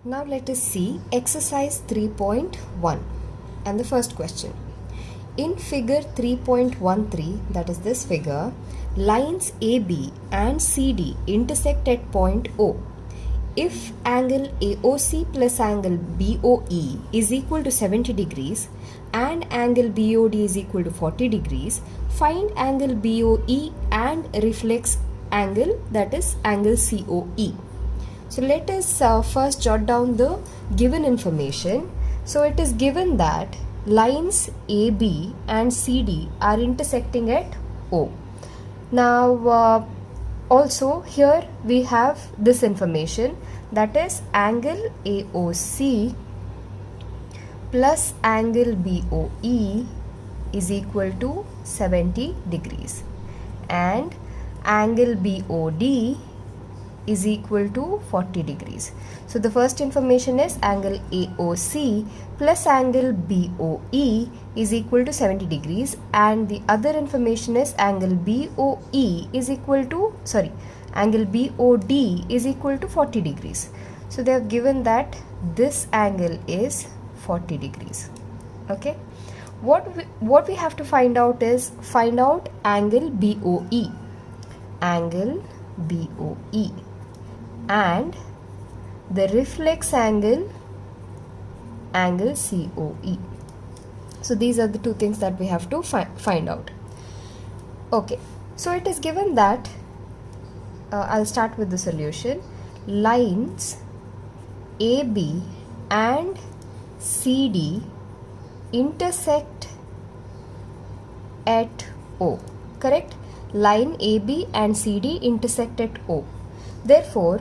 Now let us see exercise 3.1 and the first question. In figure 3.13, that is this figure, lines AB and CD intersect at point O. If angle AOC plus angle BOE is equal to 70 degrees and angle BOD is equal to 40 degrees, find angle BOE and reflex angle, that is angle COE. So let us first jot down the given information. So it is given that lines AB and CD are intersecting at O. Now also here we have this information, that is angle AOC plus angle BOE is equal to 70 degrees and angle BOD is equal to 40 degrees. So the first information is angle AOC plus angle BOE is equal to 70 degrees and the other information is angle BOD is equal to 40 degrees. So they have given that this angle is 40 degrees. Okay. What we have to find out is angle BOE. Angle BOE. And the reflex angle COE. So these are the two things that we have to find out. Okay, so it is given that I'll start with the solution. Lines AB and CD intersect at O. Correct? Line AB and CD intersect at O. Therefore,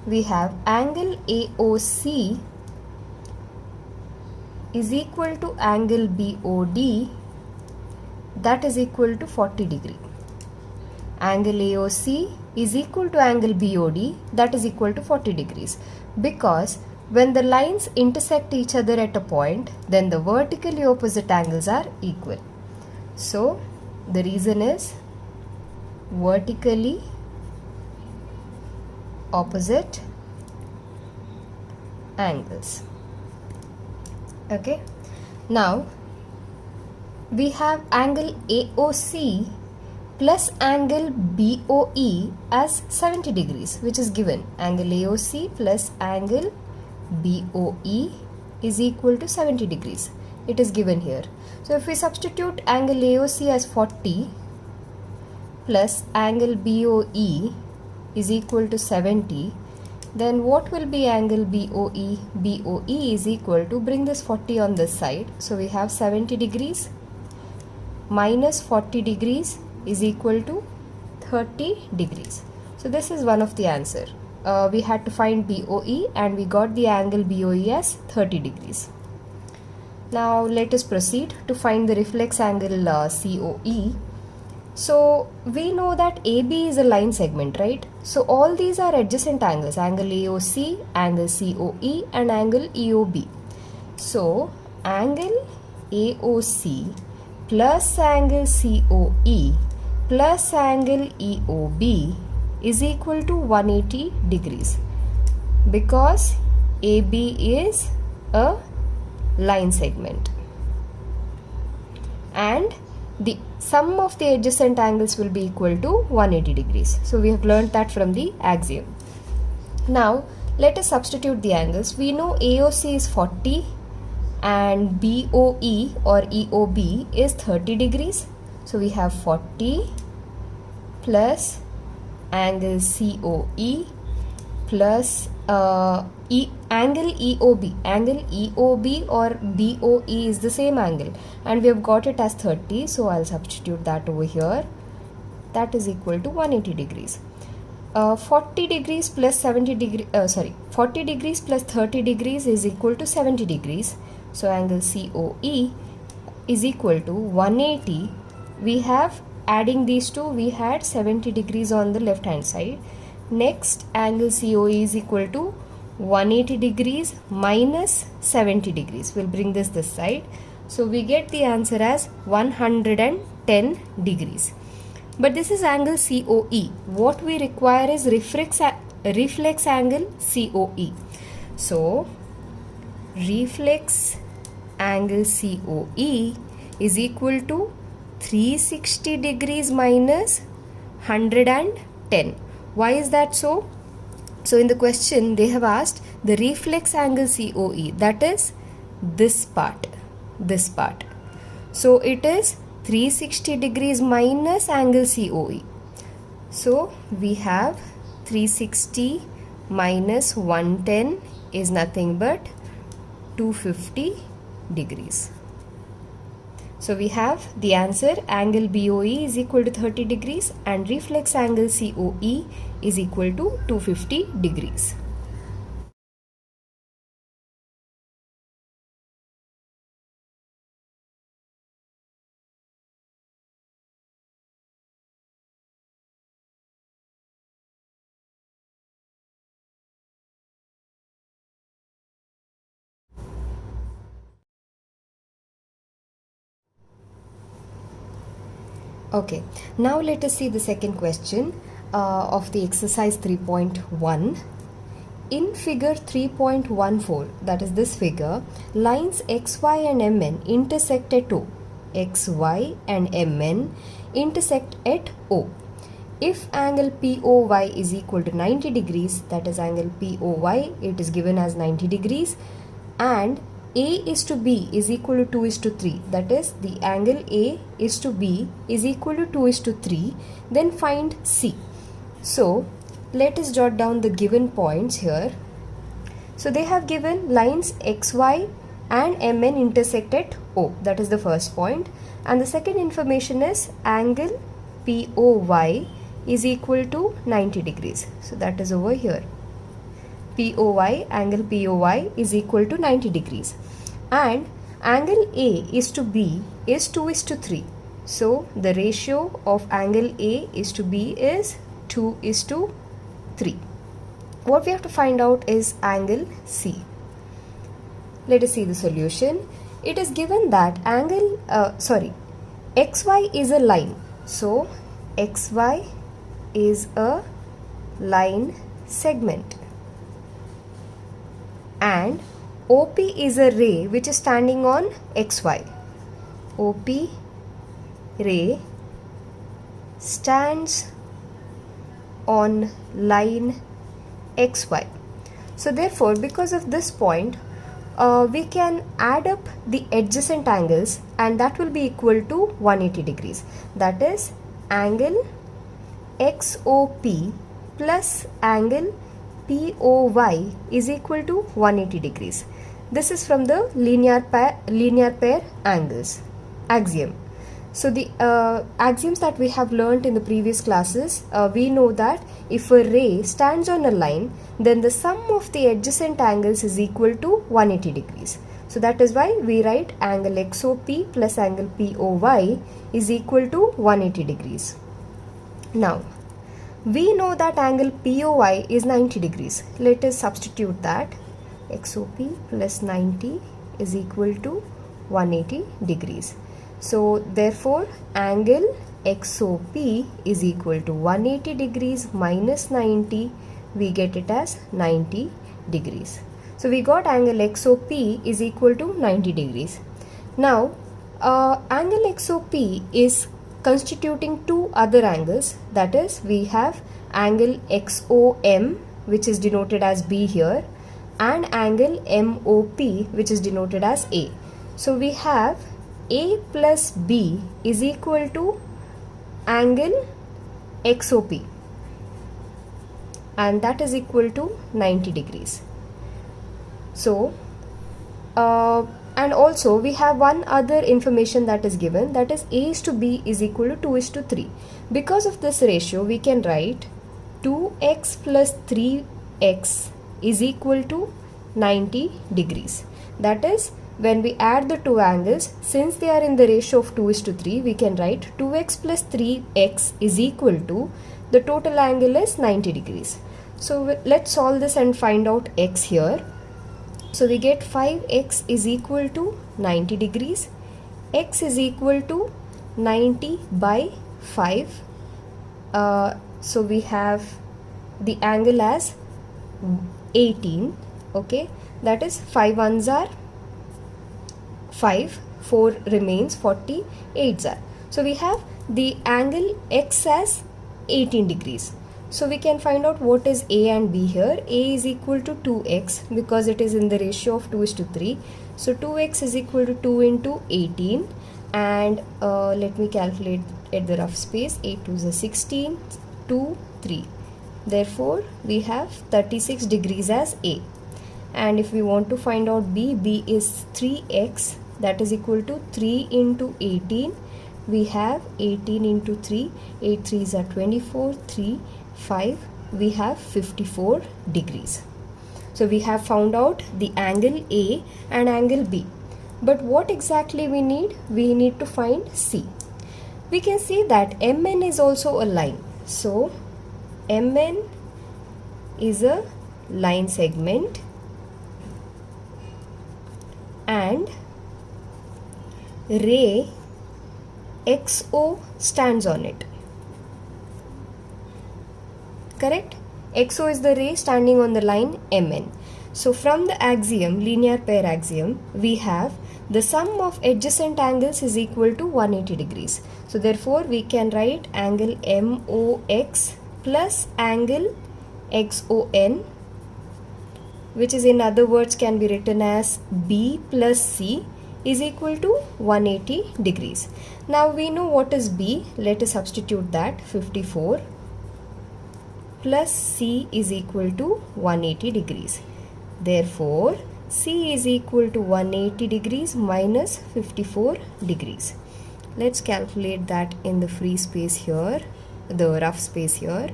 we have angle AOC is equal to angle BOD, that is equal to 40 degree. Angle AOC is equal to angle BOD, that is equal to 40 degrees. Because when the lines intersect each other at a point, then the vertically opposite angles are equal. So the reason is vertically opposite angles. Okay, now we have angle AOC plus angle BOE as 70 degrees, which is given. Angle AOC plus angle BOE is equal to 70 degrees. It is given here. So if we substitute angle AOC as 40 plus angle BOE is equal to 70, then what will be angle BOE? BOE is equal to, bring this 40 on this side, so we have 70 degrees minus 40 degrees is equal to 30 degrees. So this is one of the answer. We had to find BOE and we got the angle BOE as 30 degrees. Now let us proceed to find the reflex angle COE. So we know that AB is a line segment, right? So all these are adjacent angles, angle AOC, angle COE and angle EOB. So angle AOC plus angle COE plus angle EOB is equal to 180 degrees because AB is a line segment and the sum of the adjacent angles will be equal to 180 degrees. So we have learned that from the axiom. Now let us substitute the angles. We know AOC is 40 and BOE or EOB is 30 degrees. So we have 40 plus angle COE plus angle EOB. Angle EOB or BOE is the same angle and we have got it as 30, so I'll substitute that over here. That is equal to 180 degrees. 40 degrees plus 40 degrees plus 30 degrees is equal to 70 degrees. So angle COE is equal to 180. We have, adding these two, we had 70 degrees on the left hand side. Next, angle COE is equal to 180 degrees minus 70 degrees. We'll bring this side. So we get the answer as 110 degrees. But this is angle COE. What we require is reflex angle COE. So reflex angle COE is equal to 360 degrees minus 110. Why is that so? So in the question they have asked the reflex angle COE, that is this part. So it is 360 degrees minus angle COE. So we have 360 minus 110 is nothing but 250 degrees. So we have the answer, angle BOE is equal to 30 degrees and reflex angle COE is equal to 250 degrees. Okay, now let us see the second question of the exercise 3.1. In figure 3.14, that is this figure, lines XY and MN intersect at O. XY and MN intersect at O. If angle POY is equal to 90 degrees, that is angle POY, it is given as 90 degrees, and A is to B is equal to 2 is to 3, that is the angle A is to B is equal to 2 is to 3, then find C. So let us jot down the given points here. So they have given lines XY and MN intersect at O, that is the first point, and the second information is angle POY is equal to 90 degrees. So that is over here. POY, angle POY is equal to 90 degrees, and angle A is to B is 2 is to 3. So the ratio of angle A is to B is 2 is to 3. What we have to find out is angle C. Let us see the solution. It is given that XY is a line. So XY is a line segment, and OP is a ray which is standing on XY. OP ray stands on line XY. So therefore, because of this point, we can add up the adjacent angles, and that will be equal to 180 degrees. That is angle XOP plus angle POY is equal to 180 degrees. This is from the linear pair angles axiom. So the axioms that we have learnt in the previous classes, we know that if a ray stands on a line, then the sum of the adjacent angles is equal to 180 degrees. So that is why we write angle XOP plus angle POY is equal to 180 degrees. Now, we know that angle POY is 90 degrees. Let us substitute that. XOP plus 90 is equal to 180 degrees. So therefore, angle XOP is equal to 180 degrees minus 90. We get it as 90 degrees. So we got angle XOP is equal to 90 degrees. Now, angle XOP is constituting two other angles, that is we have angle XOM which is denoted as B here, and angle MOP which is denoted as A. So we have A plus B is equal to angle XOP, and that is equal to 90 degrees. So and also we have one other information that is given, that is A is to B is equal to 2 is to 3. Because of this ratio, we can write 2x plus 3x is equal to 90 degrees. That is, when we add the two angles, since they are in the ratio of 2 is to 3, we can write 2x plus 3x is equal to, the total angle is 90 degrees. So let's solve this and find out x here. So we get 5x is equal to 90 degrees. X is equal to 90 by 5. So we have the angle as 18. Okay, that is 5 ones are 5, 4 remains, 48s are. So we have the angle X as 18 degrees. So we can find out what is A and B here. A is equal to 2x because it is in the ratio of 2:3. So 2x is equal to 2 into 18, and let me calculate at the rough space. 8 2 is 16, 2, 3. Therefore we have 36 degrees as A. And if we want to find out B, B is 3x, that is equal to 3 into 18. We have 18 into 3, 8 3s are 24, 3, 5, we have 54 degrees. So we have found out the angle A and angle B. But what exactly we need? We need to find C. We can see that MN is also a line. So MN is a line segment and ray XO stands on it. Correct? XO is the ray standing on the line MN. So from the axiom, linear pair axiom, we have the sum of adjacent angles is equal to 180 degrees. So therefore we can write angle MOX plus angle XON, which is in other words can be written as B plus C, is equal to 180 degrees. Now we know what is B. Let us substitute that. 54 plus C is equal to 180 degrees. Therefore C is equal to 180 degrees minus 54 degrees. Let's calculate that in the free space here, the rough space here.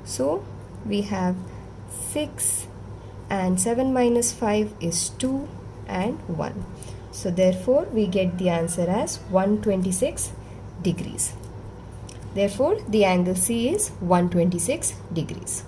So we have 6 and 7 minus 5 is 2 and 1. So therefore we get the answer as 126 degrees. Therefore the angle C is 126 degrees.